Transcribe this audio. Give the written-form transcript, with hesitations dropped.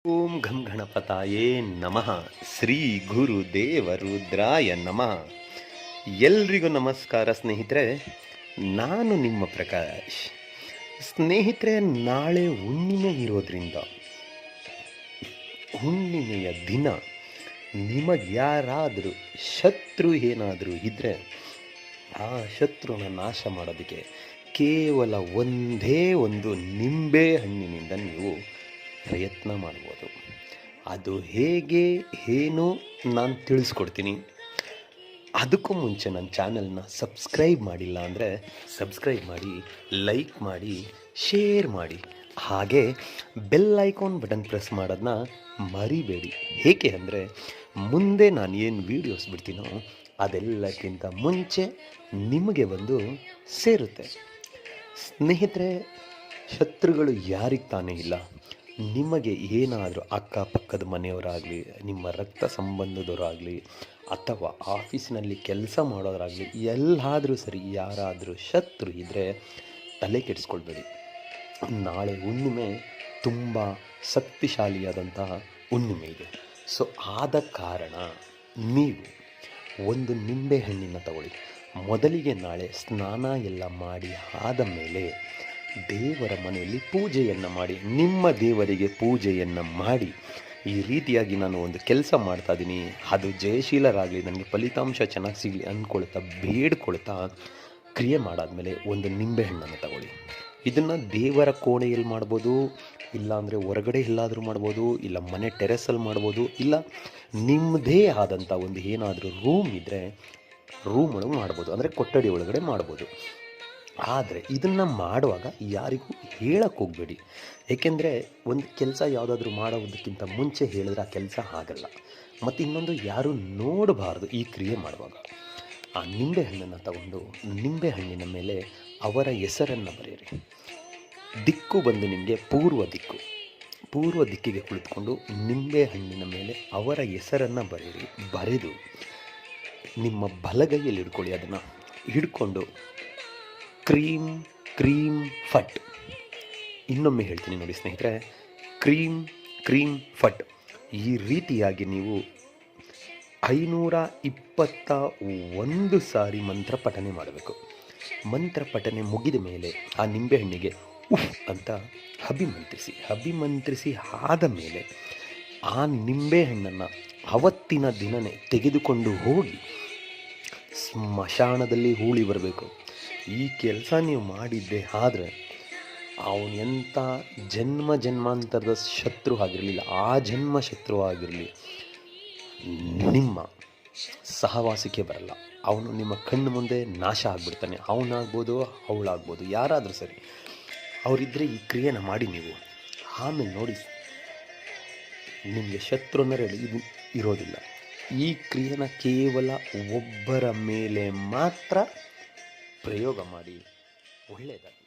ಓಂ ಘಂ ಗಣಪತಾಯೇ ನಮಃ. ಶ್ರೀ ಗುರು ದೇವ ರುದ್ರಾಯ ನಮಃ. ಎಲ್ರಿಗೂ ನಮಸ್ಕಾರ ಸ್ನೇಹಿತರೆ, ನಾನು ನಿಮ್ಮ ಪ್ರಕಾಶ್. ಸ್ನೇಹಿತರೆ, ನಾಳೆ ಹುಣ್ಣಿಮೆ ಇರೋದ್ರಿಂದ ಹುಣ್ಣಿಮೆಯ ದಿನ ನಿಮಗೆ ಯಾರಾದರೂ ಶತ್ರು ಏನಾದರೂ ಇದ್ದರೆ ಆ ಶತ್ರುನ ನಾಶ ಮಾಡೋದಕ್ಕೆ ಕೇವಲ ಒಂದೇ ಒಂದು ನಿಂಬೆ ಹಣ್ಣಿನಿಂದ ನೀವು ಪ್ರಯತ್ನ ಮಾಡ್ಬೋದು. ಅದು ಹೇಗೆ ಏನು ನಾನು ತಿಳಿಸ್ಕೊಡ್ತೀನಿ. ಅದಕ್ಕೂ ಮುಂಚೆ ನನ್ನ ಚಾನಲ್ನ ಸಬ್ಸ್ಕ್ರೈಬ್ ಮಾಡಿಲ್ಲ ಅಂದರೆ ಸಬ್ಸ್ಕ್ರೈಬ್ ಮಾಡಿ, ಲೈಕ್ ಮಾಡಿ, ಶೇರ್ ಮಾಡಿ, ಹಾಗೆ ಬೆಲ್ ಐಕಾನ್ ಬಟನ್ ಪ್ರೆಸ್ ಮಾಡೋದನ್ನ ಮರಿಬೇಡಿ. ಏಕೆ ಅಂದರೆ ಮುಂದೆ ನಾನು ಏನು ವೀಡಿಯೋಸ್ ಬಿಡ್ತೀನೋ ಅದೆಲ್ಲಕ್ಕಿಂತ ಮುಂಚೆ ನಿಮಗೆ ಬಂದು ಸೇರುತ್ತೆ. ಸ್ನೇಹಿತರೆ, ಶತ್ರುಗಳು ಯಾರಿಗೆ ತಾನೇ ಇಲ್ಲ. ನಿಮಗೆ ಏನಾದರೂ ಅಕ್ಕಪಕ್ಕದ ಮನೆಯವರಾಗಲಿ, ನಿಮ್ಮ ರಕ್ತ ಸಂಬಂಧದವರಾಗಲಿ, ಅಥವಾ ಆಫೀಸಿನಲ್ಲಿ ಕೆಲಸ ಮಾಡೋರಾಗಲಿ, ಎಲ್ಲಾದರೂ ಸರಿ ಯಾರಾದರೂ ಶತ್ರು ಇದ್ದರೆ ತಲೆ ಕೆಡಿಸ್ಕೊಳ್ಬೇಡಿ. ನಾಳೆ ಹುಣ್ಣಿಮೆ ತುಂಬ ಶಕ್ತಿಶಾಲಿಯಾದಂತಹ ಹುಣ್ಣಿಮೆ ಇದೆ. ಸೊ ಆದ ಕಾರಣ ನೀವು ಒಂದು ನಿಂಬೆಹಣ್ಣಿನ ತಗೊಳ್ಳಿ. ಮೊದಲಿಗೆ ನಾಳೆ ಸ್ನಾನ ಎಲ್ಲ ಮಾಡಿ ಆದ ಮೇಲೆ ದೇವರ ಮನೆಯಲ್ಲಿ ಪೂಜೆಯನ್ನು ಮಾಡಿ, ನಿಮ್ಮ ದೇವರಿಗೆ ಪೂಜೆಯನ್ನು ಮಾಡಿ, ಈ ರೀತಿಯಾಗಿ ನಾನು ಒಂದು ಕೆಲಸ ಮಾಡ್ತಾ ಇದ್ದೀನಿ, ಅದು ಜಯಶೀಲರಾಗಲಿ, ನನಗೆ ಫಲಿತಾಂಶ ಚೆನ್ನಾಗಿ ಸಿಗಲಿ ಅಂದ್ಕೊಳ್ತಾ ಬೇಡ್ಕೊಳ್ತಾ ಕ್ರಿಯೆ ಮಾಡಾದ್ಮೇಲೆ ಒಂದು ನಿಂಬೆಹಣ್ಣನ್ನು ತಗೊಳ್ಳಿ. ಇದನ್ನು ದೇವರ ಕೋಣೆಯಲ್ಲಿ ಮಾಡ್ಬೋದು, ಇಲ್ಲಾಂದರೆ ಹೊರಗಡೆ ಎಲ್ಲಾದರೂ ಮಾಡ್ಬೋದು, ಇಲ್ಲ ಮನೆ ಟೆರೆಸಲ್ಲಿ ಮಾಡ್ಬೋದು, ಇಲ್ಲ ನಿಮ್ಮದೇ ಆದಂಥ ಒಂದು ಏನಾದರೂ ರೂಮ್ ಇದ್ದರೆ ರೂಮ್ ಒಳಗೆ ಮಾಡ್ಬೋದು, ಅಂದರೆ ಕೊಠಡಿ ಒಳಗಡೆ ಮಾಡ್ಬೋದು. ಆದರೆ ಇದನ್ನು ಮಾಡುವಾಗ ಯಾರಿಗೂ ಹೇಳಕ್ಕೆ ಹೋಗಬೇಡಿ. ಏಕೆಂದರೆ ಒಂದು ಕೆಲಸ ಯಾವುದಾದ್ರೂ ಮಾಡೋದಕ್ಕಿಂತ ಮುಂಚೆ ಹೇಳಿದ್ರೆ ಆ ಕೆಲಸ ಆಗಲ್ಲ. ಮತ್ತು ಇನ್ನೊಂದು, ಯಾರೂ ನೋಡಬಾರ್ದು ಈ ಕ್ರಿಯೆ ಮಾಡುವಾಗ. ಆ ನಿಂಬೆಹಣ್ಣನ್ನು ತಗೊಂಡು ನಿಂಬೆಹಣ್ಣಿನ ಮೇಲೆ ಅವರ ಹೆಸರನ್ನು ಬರೆಯಿರಿ. ದಿಕ್ಕು ಬಂದು ನಿಮಗೆ ಪೂರ್ವ ದಿಕ್ಕು. ಪೂರ್ವ ದಿಕ್ಕಿಗೆ ಕುಳಿತುಕೊಂಡು ನಿಂಬೆಹಣ್ಣಿನ ಮೇಲೆ ಅವರ ಹೆಸರನ್ನು ಬರೆಯಿರಿ. ಬರೆದು ನಿಮ್ಮ ಬಲಗೈಯಲ್ಲಿ ಹಿಡ್ಕೊಳ್ಳಿ. ಅದನ್ನು ಹಿಡ್ಕೊಂಡು ಕ್ರೀಮ್ ಕ್ರೀಮ್ ಫಟ್. ಇನ್ನೊಮ್ಮೆ ಹೇಳ್ತೀನಿ ನೋಡಿ ಸ್ನೇಹಿತರೆ, ಕ್ರೀಮ್ ಕ್ರೀಮ್ ಫಟ್. ಈ ರೀತಿಯಾಗಿ ನೀವು 521 ಸಾರಿ ಮಂತ್ರ ಪಠನೆ ಮಾಡಬೇಕು. ಮಂತ್ರ ಪಠನೆ ಮುಗಿದ ಮೇಲೆ ಆ ನಿಂಬೆಹಣ್ಣಿಗೆ ಉಫ್ ಅಂತ ಅಭಿಮಂತ್ರಿಸಿ ಆದ ಮೇಲೆ ಆ ನಿಂಬೆಹಣ್ಣನ್ನು ಅವತ್ತಿನ ದಿನವೇ ತೆಗೆದುಕೊಂಡು ಹೋಗಿ ಸ್ಮಶಾನದಲ್ಲಿ ಹೂಳಿ ಬರಬೇಕು. ಈ ಕೆಲಸ ನೀವು ಮಾಡಿದ್ದೆ ಆದರೆ ಅವನು ಎಂಥ ಜನ್ಮಾಂತರದ ಶತ್ರು ಆಗಿರಲಿಲ್ಲ, ಆ ಜನ್ಮ ಶತ್ರು ಆಗಿರಲಿ, ನಿಮ್ಮ ಸಹವಾಸಕ್ಕೆ ಬರಲ್ಲ. ಅವನು ನಿಮ್ಮ ಕಣ್ಣು ಮುಂದೆ ನಾಶ ಆಗಿಬಿಡ್ತಾನೆ. ಅವನಾಗ್ಬೋದು, ಅವಳಾಗ್ಬೋದು, ಯಾರಾದರೂ ಸರಿ, ಅವರಿದ್ದರೆ ಈ ಕ್ರಿಯೆನ ಮಾಡಿ ನೀವು ಆಮೇಲೆ ನೋಡಿ, ನಿಮಗೆ ಶತ್ರು ಅಂದರೆ ಇದು ಇರೋದಿಲ್ಲ. ಈ ಕ್ರಿಯೆನ ಕೇವಲ ಒಬ್ಬರ ಮೇಲೆ ಮಾತ್ರ ಪ್ರಯೋಗ ಮಾಡಿ. ಒಳ್ಳೆಯದಾಗಲಿ.